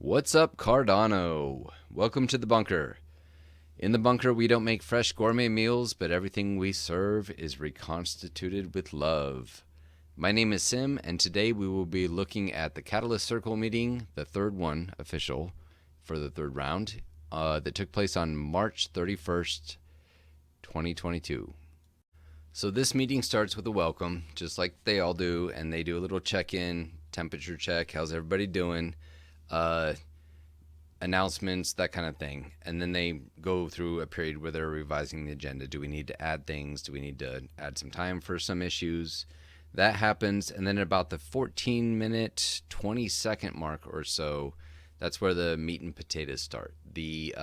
What's up, Cardano? Welcome to the bunker. In the bunker, we don't make fresh gourmet meals, but everything we serve is reconstituted with love. My name is Sim, and today we will be looking at the Catalyst Circle meeting, the third one official for the third round, that took place on March 31st, 2022. So this meeting starts with a welcome, just like they all do, and they do a little check-in, temperature check, how's everybody doing? Announcements, that kind of thing. And then they go through a period where they're revising the agenda. Do we need to add things? Do we need to add some time for some issues? That happens. And then about the 14-minute, 20-second mark or so, that's where the meat and potatoes start. The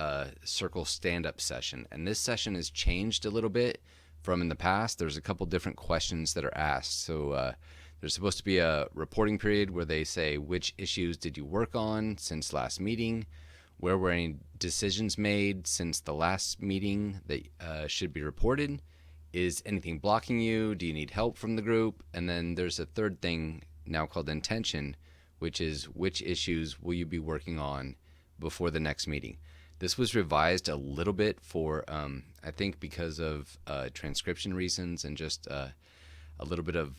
circle stand-up session. And this session has changed a little bit from in the past. There's a couple different questions that are asked. So there's supposed to be a reporting period where they say, which issues did you work on since last meeting? Where were any decisions made since the last meeting that should be reported? Is anything blocking you? Do you need help from the group? And then there's a third thing now called intention, which is which issues will you be working on before the next meeting? This was revised a little bit for, I think, because of transcription reasons and just a little bit of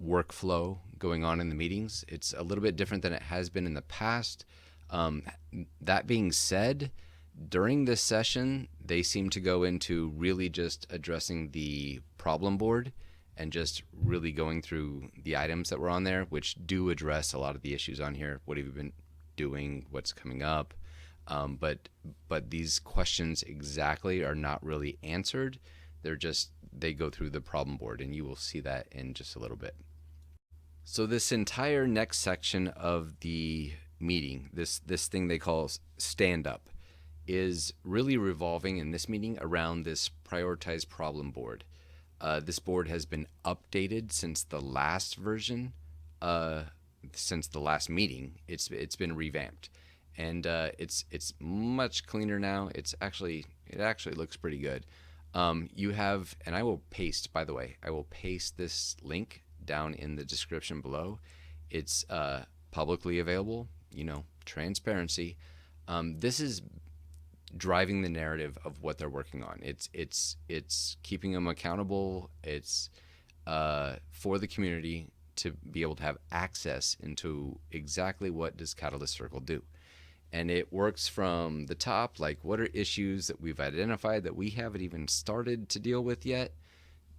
workflow going on in the meetings. It's a little bit different than it has been in the past. That being said, during this session, they seem to go into really just addressing the problem board and just really going through the items that were on there, which do address a lot of the issues on here. What have you been doing? What's coming up? But these questions exactly are not really answered. They go through the problem board, and you will see that in just a little bit. So this entire next section of the meeting, this thing they call stand up, is really revolving in this meeting around this prioritized problem board. This board has been updated since the last version, since the last meeting. It's been revamped, and it's much cleaner now. It actually looks pretty good. You have, and I will paste, by the way, I will paste this link down in the description below. It's publicly available, transparency. This is driving the narrative of what they're working on. It's keeping them accountable. It's for the community to be able to have access into exactly what does Catalyst Circle do. And it works from the top, like what are issues that we've identified that we haven't even started to deal with yet,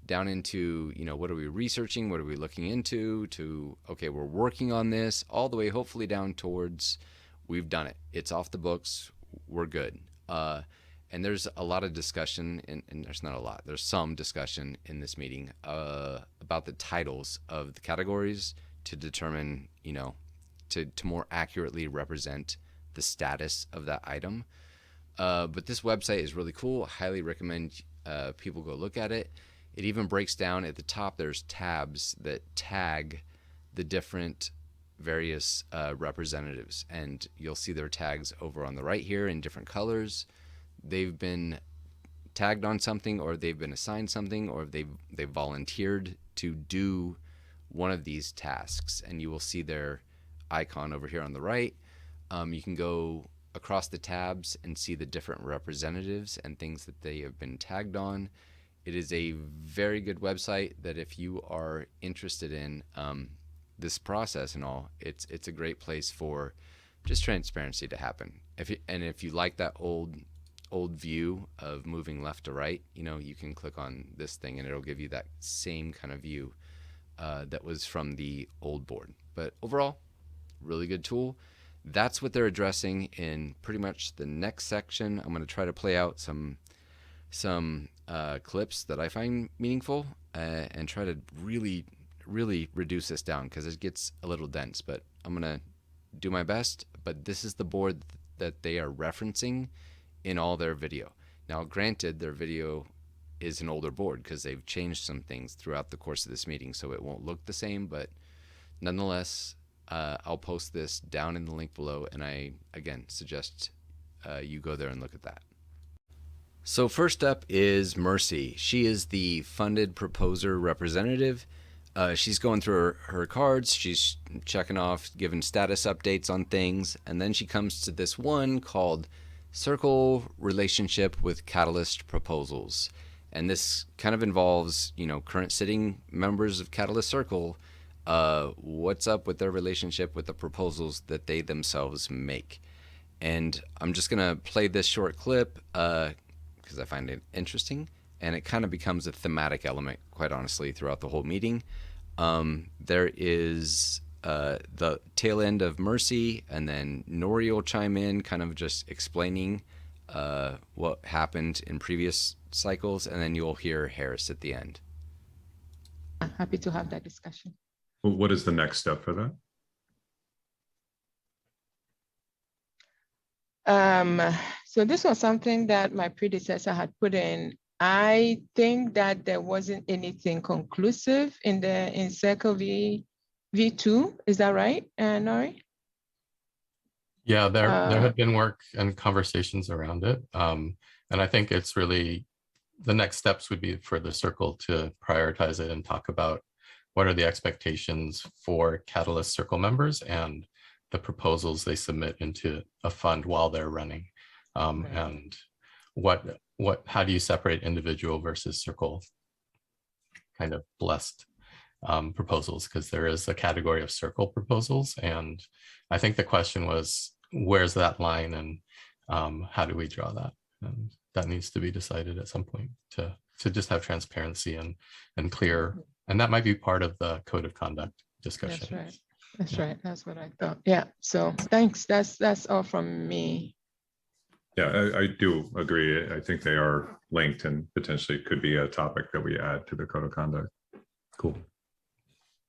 down into, what are we researching, what are we looking into, to, okay, we're working on this, all the way hopefully down towards we've done it. It's off the books, we're good. And there's a lot of discussion, and there's not a lot, there's some discussion in this meeting about the titles of the categories to determine, to more accurately represent the status of that item. But this website is really cool. I highly recommend people go look at it. It even breaks down at the top. There's tabs that tag the different various representatives, and you'll see their tags over on the right here in different colors. They've been tagged on something, or they've been assigned something, or they've volunteered to do one of these tasks, and you will see their icon over here on the right. You can go across the tabs and see the different representatives and things that they have been tagged on. It is a very good website that if you are interested in this process and all, it's a great place for just transparency to happen. If you like that old view of moving left to right, you can click on this thing and it'll give you that same kind of view that was from the old board. But overall, really good tool. That's what they're addressing in pretty much the next section. I'm going to try to play out some clips that I find meaningful and try to really reduce this down because it gets a little dense, but I'm going to do my best. But this is the board that they are referencing in all their video. Now, granted, their video is an older board because they've changed some things throughout the course of this meeting, so it won't look the same, but nonetheless, I'll post this down in the link below, and I, again, suggest you go there and look at that. So first up is Mercy. She is the funded proposer representative. She's going through her cards. She's checking off, giving status updates on things, and then she comes to this one called Circle Relationship with Catalyst Proposals. And this kind of involves, current sitting members of Catalyst Circle. What's up with their relationship with the proposals that they themselves make? And I'm just gonna play this short clip because I find it interesting, and it kind of becomes a thematic element, quite honestly, throughout the whole meeting. There is the tail end of Mercy, and then Nori will chime in, kind of just explaining what happened in previous cycles, and then you'll hear Harris at the end. I'm happy to have that discussion. Well, what is the next step for that? So this was something that my predecessor had put in. I think that there wasn't anything conclusive in Circle V2. Is that right, Nori? Yeah, there had been work and conversations around it. And I think it's really, the next steps would be for the circle to prioritize it and talk about what are the expectations for Catalyst Circle members and the proposals they submit into a fund while they're running. Right. And how do you separate individual versus circle kind of blessed proposals? Because there is a category of circle proposals. And I think the question was, where's that line and how do we draw that? And that needs to be decided at some point to just have transparency and clear. And that might be part of the code of conduct discussion. That's right. That's right. That's what I thought. Yeah. So thanks. That's all from me. Yeah, I do agree. I think they are linked and potentially could be a topic that we add to the code of conduct. Cool.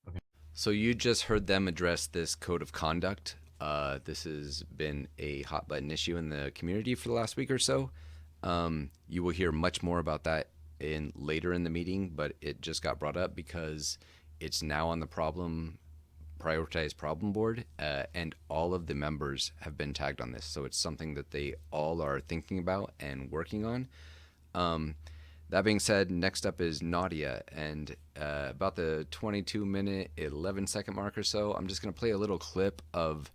Okay. So you just heard them address this code of conduct. This has been a hot button issue in the community for the last week or so. You will hear much more about that later in the meeting, but it just got brought up because it's now on the prioritized problem board, and all of the members have been tagged on this. So it's something that they all are thinking about and working on. That being said, next up is Nadia, and about the 22-minute, 11-second mark or so, I'm just going to play a little clip of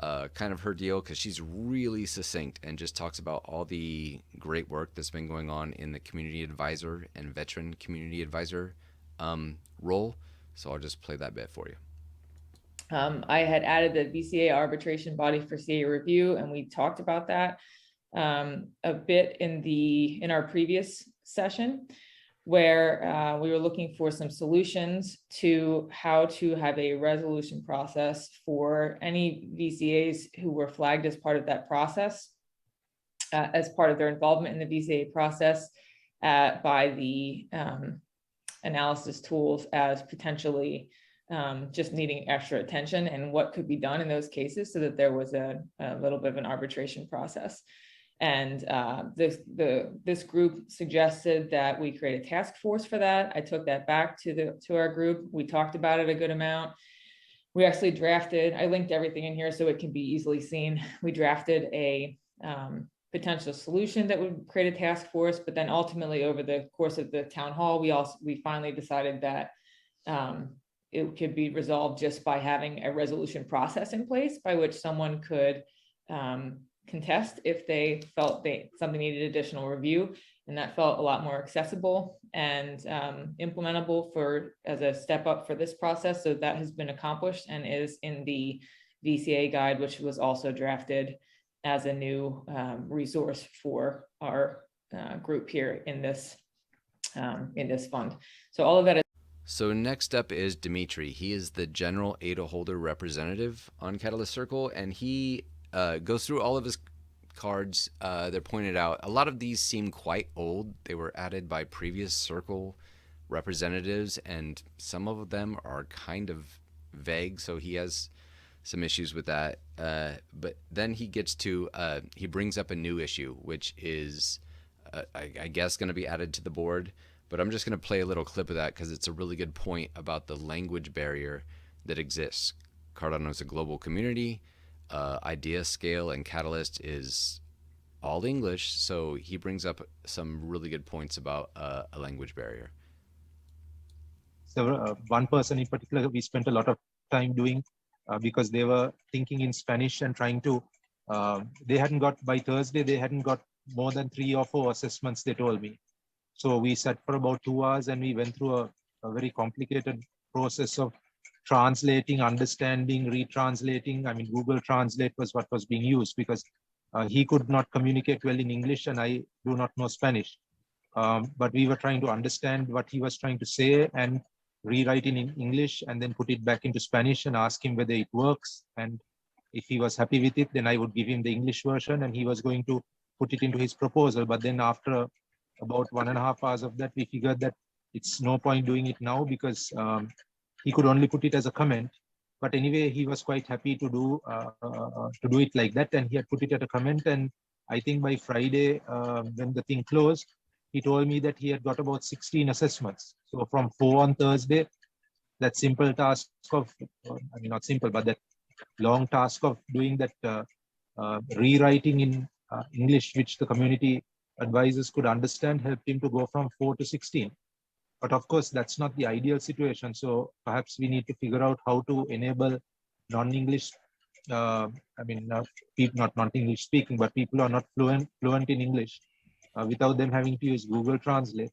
kind of her deal, because she's really succinct and just talks about all the great work that's been going on in the community advisor and veteran community advisor role. So I'll just play that bit for you. I had added the VCA arbitration body for CA review, and we talked about that a bit in our previous session, where we were looking for some solutions to how to have a resolution process for any VCAs who were flagged as part of that process, as part of their involvement in the VCA process by the analysis tools as potentially just needing extra attention, and what could be done in those cases so that there was a little bit of an arbitration process. And this group suggested that we create a task force for that. I took that back to our group. We talked about it a good amount. We actually drafted, I linked everything in here so it can be easily seen. We drafted a potential solution that would create a task force, but then ultimately over the course of the town hall, we finally decided that it could be resolved just by having a resolution process in place by which someone could contest if they felt something needed additional review, and that felt a lot more accessible and implementable as a step up for this process. So that has been accomplished and is in the VCA guide, which was also drafted as a new resource for our group here in this fund. So all of that is. So next up is Dimitri. He is the general ADA holder representative on Catalyst Circle, and he goes through all of his cards. They're pointed out. A lot of these seem quite old. They were added by previous Circle representatives, and some of them are kind of vague, so he has some issues with that. But then he gets to, he brings up a new issue, which is, I guess, going to be added to the board. But I'm just going to play a little clip of that because it's a really good point about the language barrier that exists. Cardano is a global community. Idea Scale and Catalyst is all English, so he brings up some really good points about a language barrier. one person in particular, we spent a lot of time doing because they were thinking in Spanish and trying to, they hadn't got, by Thursday, they hadn't got more than 3 or 4 assessments, they told me. So we sat for about 2 hours and we went through a very complicated process of translating, understanding, retranslating. I mean, Google Translate was what was being used because he could not communicate well in English and I do not know Spanish. But we were trying to understand what he was trying to say and rewrite in English and then put it back into Spanish and ask him whether it works. And if he was happy with it, then I would give him the English version and he was going to put it into his proposal. But then after about 1.5 hours of that, we figured that it's no point doing it now because he could only put it as a comment. But anyway, he was quite happy to do it like that, and he had put it at a comment. And I think by Friday, when the thing closed, he told me that he had got about 16 assessments. So from 4 on Thursday, that simple task of, I mean, not simple, but that long task of doing that rewriting in English, which the community advisors could understand, helped him to go from 4 to 16. But of course, that's not the ideal situation. So perhaps we need to figure out how to enable non-English, I mean, people not non-English speaking, but people who are not fluent in English without them having to use Google Translate.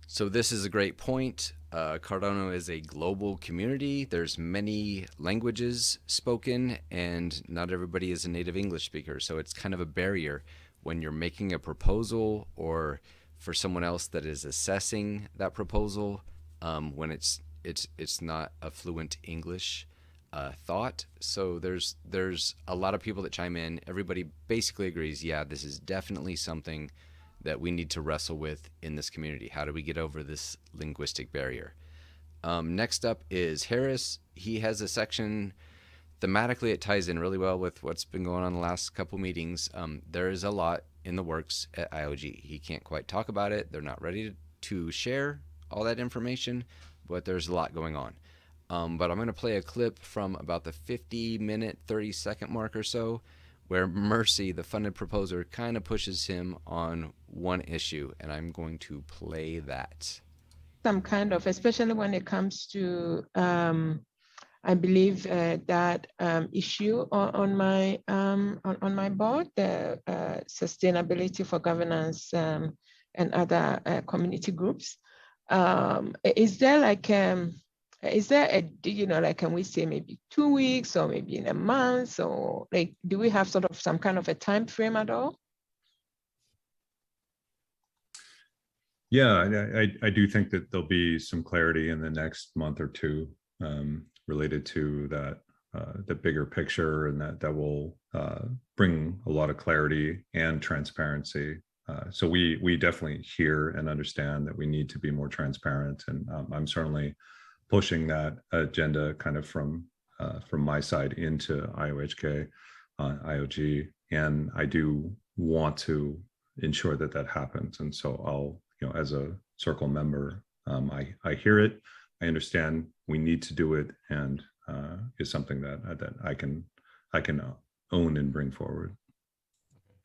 So this is a great point. Cardano is a global community. There's many languages spoken, and not everybody is a native English speaker. So it's kind of a barrier when you're making a proposal or for someone else that is assessing that proposal, when it's not a fluent English thought. So there's a lot of people that chime in. Everybody basically agrees, yeah, this is definitely something that we need to wrestle with in this community. How do we get over this linguistic barrier? Next up is Harris. He has a section. Thematically, it ties in really well with what's been going on the last couple meetings. There is a lot in the works at IOG. He can't quite talk about it. They're not ready to share all that information, but there's a lot going on. But I'm going to play a clip from about the 50-minute, 30-second mark or so, where Mercy, the funded proposer, kind of pushes him on one issue, and I'm going to play that. Some kind of, especially when it comes to, I believe that issue on my board, the sustainability for governance and other community groups. Is there like is there a, like, can we say maybe 2 weeks or maybe in a month, or like, do we have sort of some kind of a time frame at all? Yeah, I do think that there'll be some clarity in the next month or two related to that, the bigger picture, and that will bring a lot of clarity and transparency. So we definitely hear and understand that we need to be more transparent, and I'm certainly pushing that agenda kind of from my side into IOHK, IOG, and I do want to ensure that that happens. And so I'll, as a circle member, I hear it, I understand we need to do it, and is something that I can own and bring forward.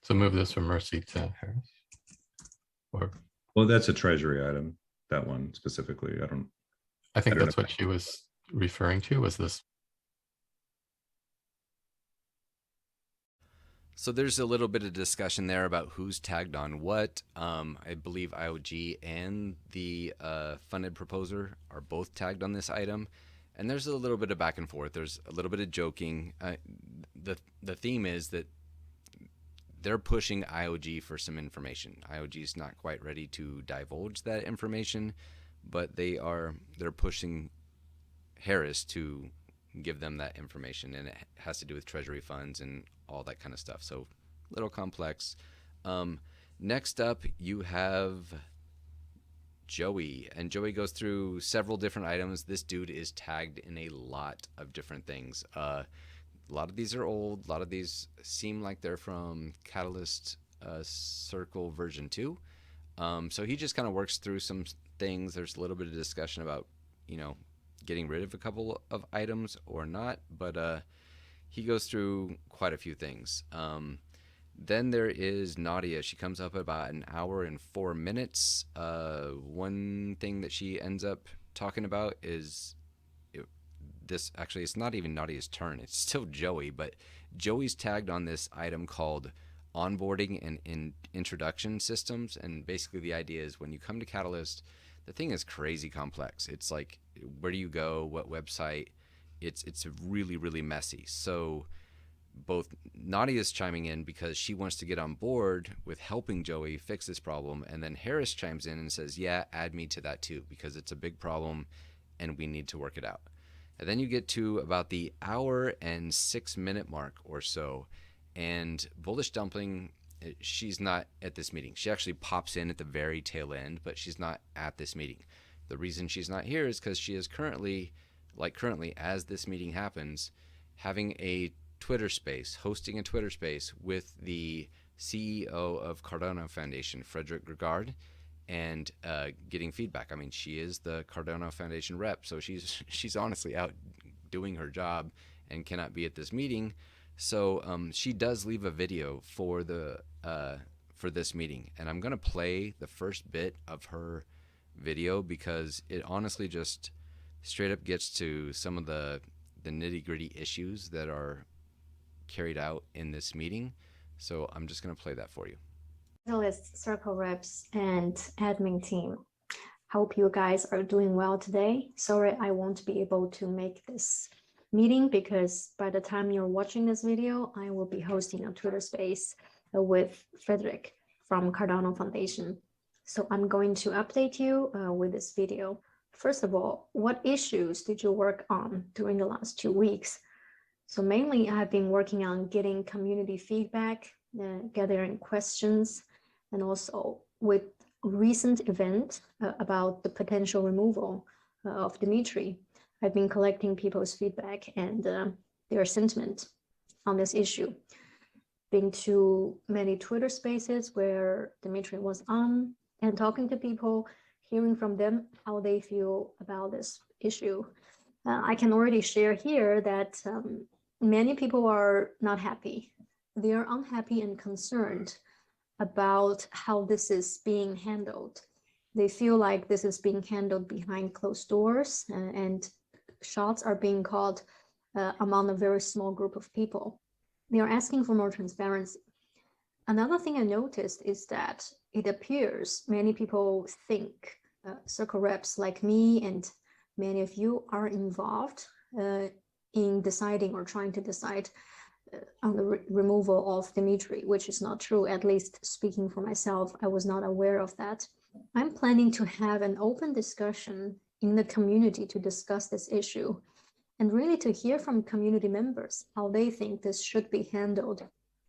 So move this from Mercy to Harris, or well, that's a treasury item. That one specifically, I think that's what she was referring to, was this. So there's a little bit of discussion there about who's tagged on what. I believe IOG and the funded proposer are both tagged on this item. And there's a little bit of back and forth. There's a little bit of joking. The theme is that they're pushing IOG for some information. IOG is not quite ready to divulge that information, but they're pushing Harris to give them that information, and it has to do with treasury funds and all that kind of stuff. So a little complex. Next up, you have Joey, and Joey goes through several different items. This dude is tagged in a lot of different things. A lot of these are old. A lot of these seem like they're from Catalyst Circle version 2. So he just kind of works through some things. There's a little bit of discussion about, getting rid of a couple of items or not, but he goes through quite a few things. Then there is Nadia. She comes up about 1 hour and 4 minutes. One thing that she ends up talking about is this actually, it's not even Nadia's turn. It's still Joey, but Joey's tagged on this item called onboarding and introduction systems. And basically the idea is when you come to Catalyst, the thing is crazy complex. It's like, where do you go? What website? It's really, really messy. So both Nadia's chiming in because she wants to get on board with helping Joey fix this problem. And then Harris chimes in and says, yeah, add me to that too, because it's a big problem and we need to work it out. And then you get to about the hour and 6 minute mark or so. And Bullish Dumpling, she's not at this meeting. She actually pops in at the very tail end, but she's not at this meeting. The reason she's not here is because she is currently, as this meeting happens, having a Twitter space, hosting a Twitter space with the CEO of Cardano Foundation, Frederick Gregard, and getting feedback. I mean, she is the Cardano Foundation rep, so she's honestly out doing her job and cannot be at this meeting. So she does leave a video for this meeting, and I'm gonna play the first bit of her video because it honestly just straight up gets to some of the nitty-gritty issues that are carried out in this meeting. So I'm just gonna play that for you. Catalyst Circle reps and admin team. Hope you guys are doing well today. Sorry, I won't be able to make this meeting because by the time you're watching this video, I will be hosting a Twitter space with Frederick from Cardano Foundation. So I'm going to update you with this video. First of all, what issues did you work on during the last 2 weeks? So mainly I've been working on getting community feedback, gathering questions, and also with recent event about the potential removal of Dimitri. I've been collecting people's feedback and their sentiment on this issue. Been to many Twitter spaces where Dimitri was on and talking to people, hearing from them how they feel about this issue. I can already share here that many people are not happy. They are unhappy and concerned about how this is being handled. They feel like this is being handled behind closed doors and shots are being called among a very small group of people. They are asking for more transparency. Another thing I noticed is that it appears many people think circle reps like me and many of you are involved in deciding or trying to decide on the removal of Dimitri, which is not true. At least speaking for myself, I was not aware of that. I'm planning to have an open discussion in the community to discuss this issue and really to hear from community members how they think this should be handled.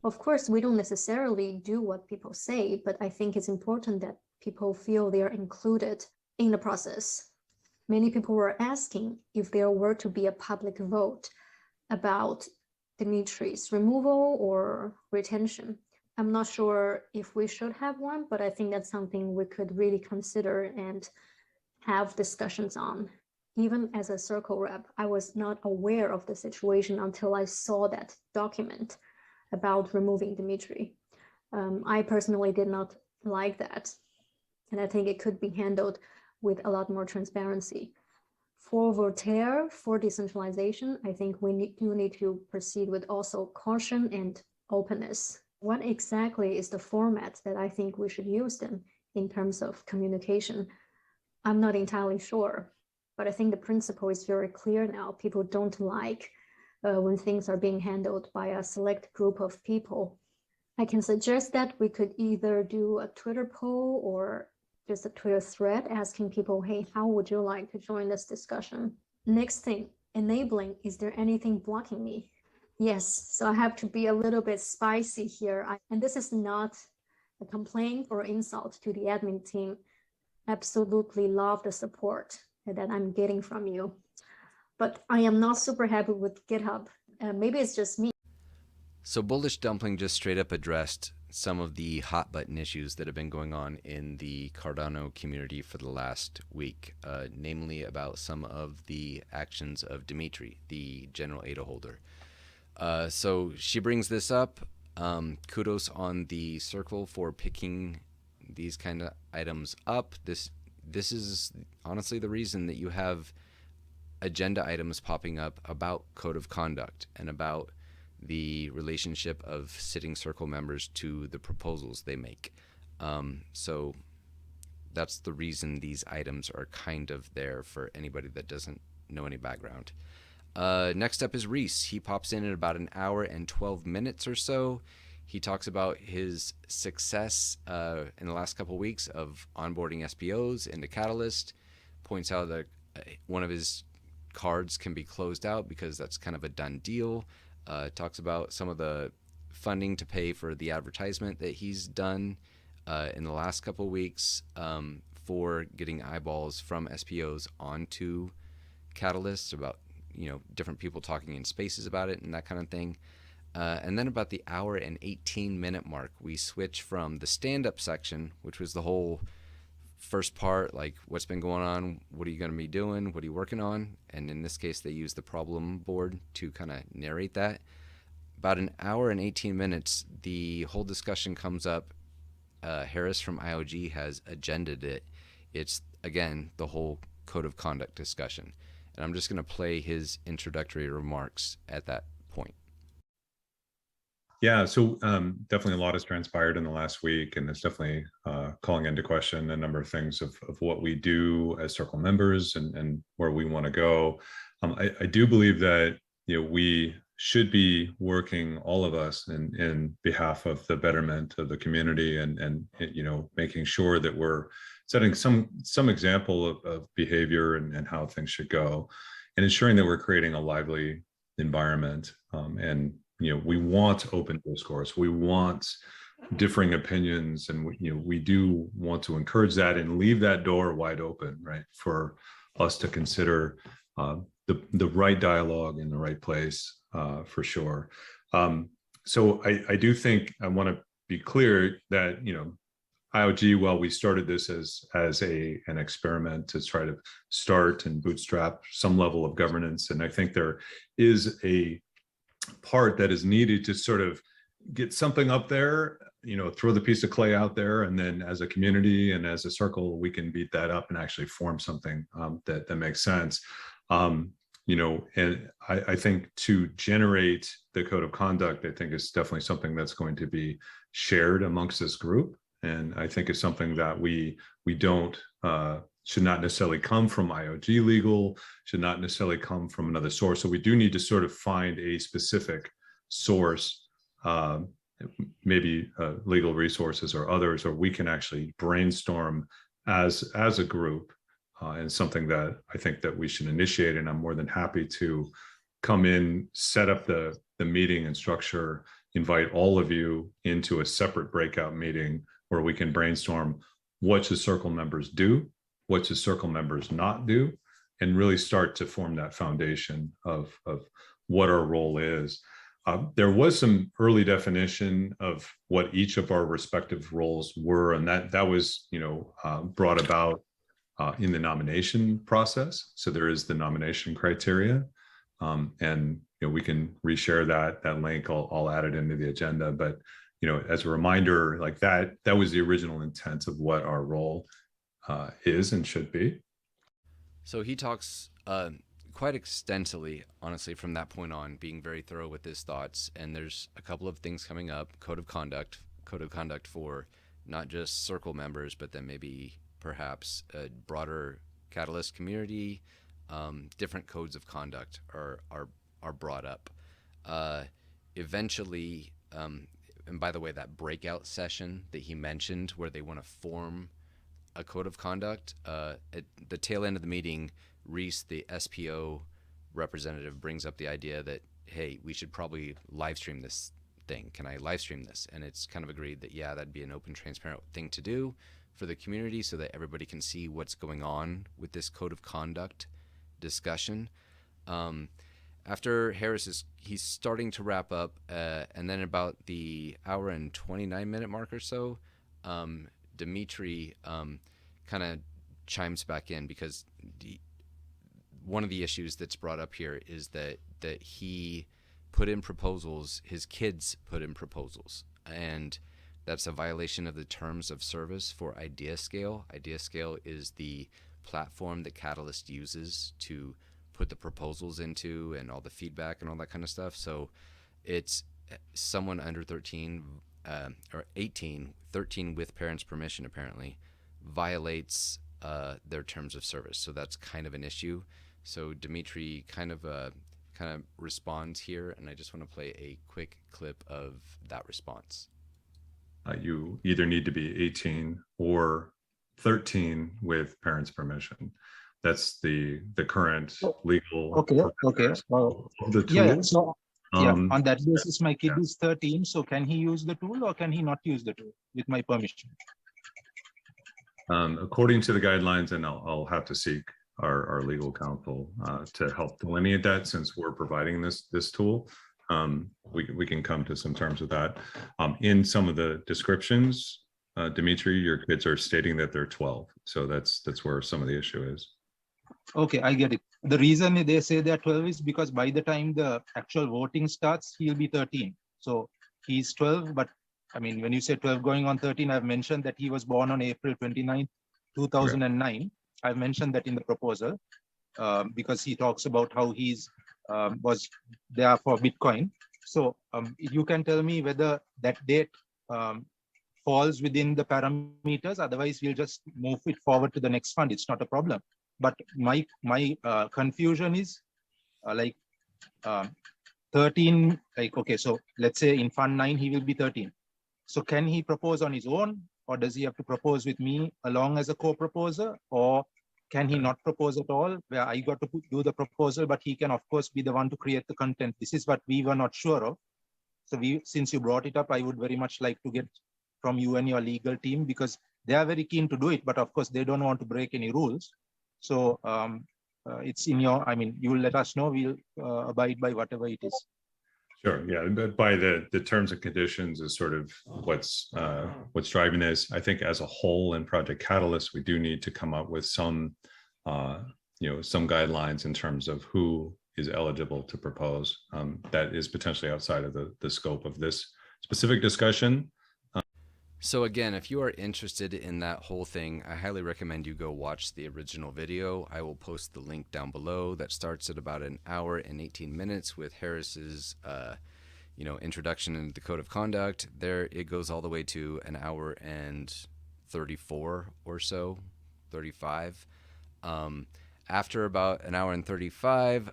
Of course, we don't necessarily do what people say, but I think it's important that people feel they are included in the process. Many people were asking if there were to be a public vote about Dimitri's removal or retention. I'm not sure if we should have one, but I think that's something we could really consider and have discussions on. Even as a circle rep, I was not aware of the situation until I saw that document about removing Dimitri. I personally did not like that, and I think it could be handled with a lot more transparency. For Voltaire, for decentralization, I think we do need to proceed with also caution and openness. What exactly is the format that I think we should use then in terms of communication? I'm not entirely sure, but I think the principle is very clear now. People don't like when things are being handled by a select group of people. I can suggest that we could either do a Twitter poll or just a Twitter thread asking people, hey, how would you like to join this discussion? Next thing, enabling, is there anything blocking me? Yes, so I have to be a little bit spicy here. And this is not a complaint or insult to the admin team. Absolutely love the support that I'm getting from you. But I am not super happy with GitHub. Maybe it's just me. So Bullish Dumpling just straight up addressed some of the hot button issues that have been going on in the Cardano community for the last week, namely about some of the actions of Dimitri, the general ADA holder. So she brings this up. Kudos on the circle for picking these kind of items up. this is honestly the reason that you have agenda items popping up about code of conduct and about the relationship of sitting circle members to the proposals they make. So that's the reason these items are kind of there for anybody that doesn't know any background. Next up is Reese. He pops in at about an hour and 12 minutes or so. He talks about his success in the last couple of weeks of onboarding SPOs into Catalyst, points out that one of his cards can be closed out because that's kind of a done deal. Talks about some of the funding to pay for the advertisement that he's done in the last couple of weeks for getting eyeballs from SPOs onto Catalyst, about different people talking in spaces about it and that kind of thing. And then about the hour and 18-minute mark, we switch from the stand-up section, which was the whole first part, like what's been going on, what are you going to be doing, what are you working on, and in this case they use the problem board to kind of narrate that. About an hour and 18 minutes, the whole discussion comes up. Harris from IOG has agended it. It's, again, the whole code of conduct discussion. And I'm just going to play his introductory remarks at that point. Yeah, so definitely a lot has transpired in the last week, and it's definitely calling into question a number of things of what we do as circle members and where we want to go. I do believe that we should be working, all of us, in behalf of the betterment of the community, and making sure that we're setting some example of behavior and how things should go, and ensuring that we're creating a lively environment. And we want open discourse. We want differing opinions, and we do want to encourage that and leave that door wide open, right, for us to consider the right dialogue in the right place, for sure. So I do think I want to be clear that IOG, while we started this as an experiment to try to start and bootstrap some level of governance, and I think there is a part that is needed to sort of get something up there, throw the piece of clay out there, and then as a community and as a circle, we can beat that up and actually form something that makes sense. And I think to generate the code of conduct, I think is definitely something that's going to be shared amongst this group. And I think it's something that we don't should not necessarily come from IOG legal, should not necessarily come from another source. So we do need to sort of find a specific source, maybe legal resources or others, or we can actually brainstorm as a group, and something that I think that we should initiate. And I'm more than happy to come in, set up the meeting and structure, invite all of you into a separate breakout meeting where we can brainstorm what should circle members do, what should circle members not do, and really start to form that foundation of what our role is. There was some early definition of what each of our respective roles were, and that was brought about in the nomination process. So there is the nomination criteria, and we can reshare that link. I'll add it into the agenda, but as a reminder, like that was the original intent of what our role is and should be. So he talks quite extensively, honestly, from that point on, being very thorough with his thoughts. And there's a couple of things coming up: code of conduct for not just circle members, but then maybe perhaps a broader Catalyst community. Different codes of conduct are brought up. Eventually, and by the way, that breakout session that he mentioned, where they want to form a code of conduct, at the tail end of the meeting, Reese, the SPO representative, brings up the idea that, hey, we should probably live stream this thing. Can I live stream this? And it's kind of agreed that, yeah, that'd be an open, transparent thing to do for the community so that everybody can see what's going on with this code of conduct discussion. After Harris he's starting to wrap up, and then about the hour and 29-minute mark or so, Dimitri kind of chimes back in, because one of the issues that's brought up here is that he put in proposals, his kids put in proposals, and that's a violation of the terms of service for IdeaScale. IdeaScale is the platform that Catalyst uses to put the proposals into and all the feedback and all that kind of stuff. So it's someone under 13 or 18, 13 with parents' permission apparently, violates their terms of service. So that's kind of an issue. So Dimitri kind of responds here, and I just want to play a quick clip of that response. You either need to be 18 or 13 with parents' permission. That's the current legal. Okay. Well, the tool. yeah. So on that basis, my kid is 13. So can he use the tool or can he not use the tool with my permission? According to the guidelines, and I'll have to seek our legal counsel to help delineate that, since we're providing this tool. We can come to some terms with that. In some of the descriptions, Dimitri, your kids are stating that they're 12. So that's where some of the issue is. Okay, I get it. The reason they say they're 12 is because by the time the actual voting starts, he'll be 13. So he's 12, but I mean, when you say 12 going on 13, I've mentioned that he was born on April 29th, 2009. Right. I've mentioned that in the proposal because he talks about how he's was there for Bitcoin. So you can tell me whether that date falls within the parameters. Otherwise, we'll just move it forward to the next fund. It's not a problem. But my confusion is 13, like, okay, so let's say in fund 9, he will be 13. So can he propose on his own, or does he have to propose with me along as a co-proposer, or can he not propose at all, where I got to do the proposal, but he can of course be the one to create the content? This is what we were not sure of. So since you brought it up, I would very much like to get from you and your legal team, because they are very keen to do it, but of course they don't want to break any rules. So it's in your, I mean, you will let us know, we'll abide by whatever it is. Sure, yeah, but by the terms and conditions is sort of what's driving this. I think as a whole in Project Catalyst, we do need to come up with some, some guidelines in terms of who is eligible to propose. That is potentially outside of the scope of this specific discussion. So again, if you are interested in that whole thing, I highly recommend you go watch the original video. I will post the link down below. That starts at about an hour and 18 minutes with Harris's, introduction into the code of conduct. There, it goes all the way to an hour and 34 or so, 35. After about an hour and 35,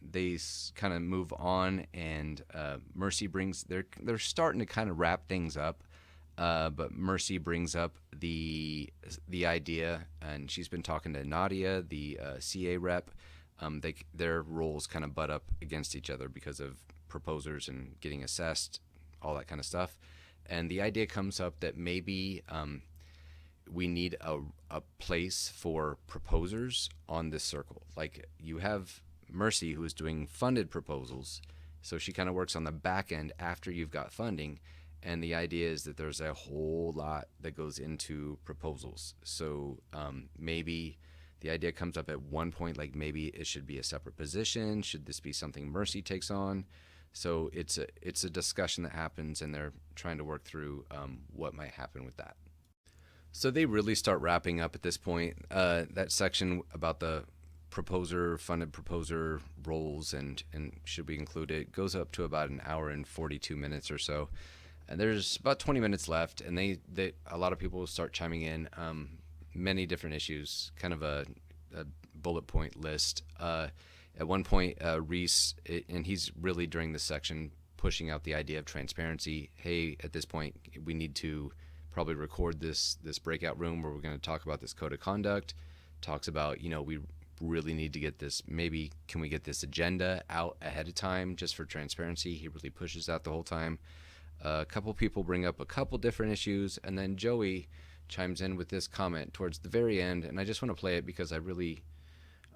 they kind of move on, and Mercy brings. They're starting to kind of wrap things up. But Mercy brings up the idea, and she's been talking to Nadia, the CA rep. Their roles kind of butt up against each other because of proposers and getting assessed, all that kind of stuff. And the idea comes up that maybe we need a place for proposers on this circle. Like, you have Mercy, who is doing funded proposals, so she kind of works on the back end after you've got funding. And the idea is that there's a whole lot that goes into proposals. So maybe the idea comes up at one point, like maybe it should be a separate position. Should this be something Mercy takes on? So it's a discussion that happens, and they're trying to work through what might happen with that. So they really start wrapping up at this point. That section about the funded proposer roles and should we include it goes up to about an hour and 42 minutes or so. And there's about 20 minutes left, and they a lot of people start chiming in, many different issues, kind of a bullet point list. At one point, Reese, and he's really during this section pushing out the idea of transparency. Hey, at this point, we need to probably record this breakout room where we're going to talk about this code of conduct. Talks about, we really need to get this, maybe can we get this agenda out ahead of time just for transparency? He really pushes that the whole time. A couple people bring up a couple different issues, and then Joey chimes in with this comment towards the very end, and I just want to play it because I really,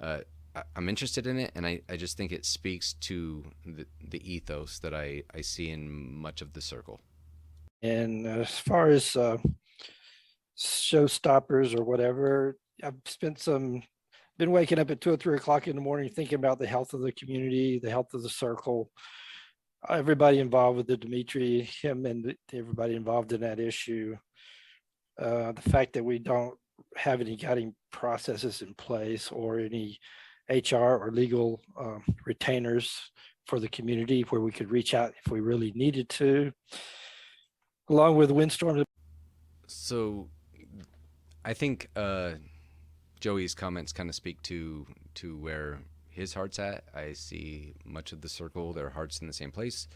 I'm interested in it, and I just think it speaks to the ethos that I see in much of the circle. And as far as showstoppers or whatever, I've been waking up at 2 or 3 o'clock in the morning thinking about the health of the community, the health of the circle. everybody involved with the Dimitri, him and everybody involved in that issue. The fact that we don't have any guiding processes in place or any HR or legal retainers for the community where we could reach out if we really needed to, along with windstorms. So I think Joey's comments kind of speak to where his heart's at. I see much of the circle, their hearts in the same place.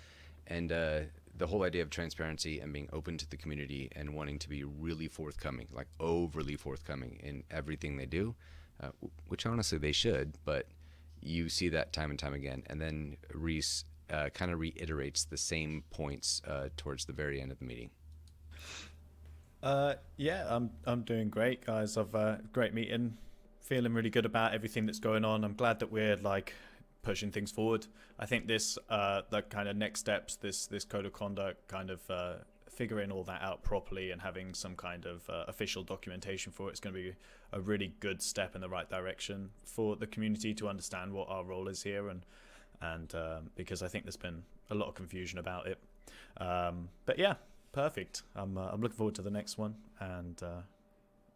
And the whole idea of transparency and being open to the community and wanting to be really forthcoming, like overly forthcoming in everything they do, which honestly they should, but you see that time and time again. And then Reese kind of reiterates the same points towards the very end of the meeting. Yeah, I'm doing great, guys. I've great meeting, feeling really good about everything that's going on. I'm glad that we're like pushing things forward. I think this the kind of next steps, this code of conduct, kind of figuring all that out properly and having some kind of official documentation for it's going to be a really good step in the right direction for the community to understand what our role is here, and because I think there's been a lot of confusion about it. But yeah, perfect. I'm looking forward to the next one, and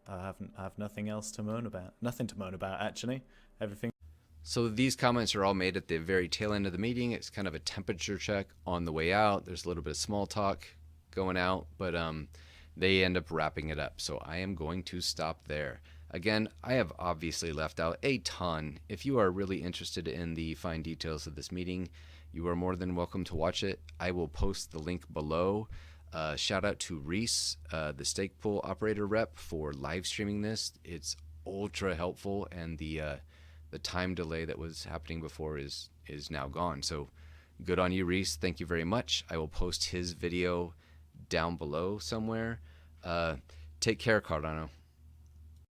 I have nothing else to moan about. Nothing to moan about, actually. Everything. So these comments are all made at the very tail end of the meeting. It's kind of a temperature check on the way out. There's a little bit of small talk going out, but they end up wrapping it up. So I am going to stop there. Again, I have obviously left out a ton. If you are really interested in the fine details of this meeting, you are more than welcome to watch it. I will post the link below. Shout out to Reese, the stake pool operator rep, for live streaming this. It's ultra helpful, and the time delay that was happening before is now gone. So good on you, Reese. Thank you very much. I will post his video down below somewhere. Take care, Cardano.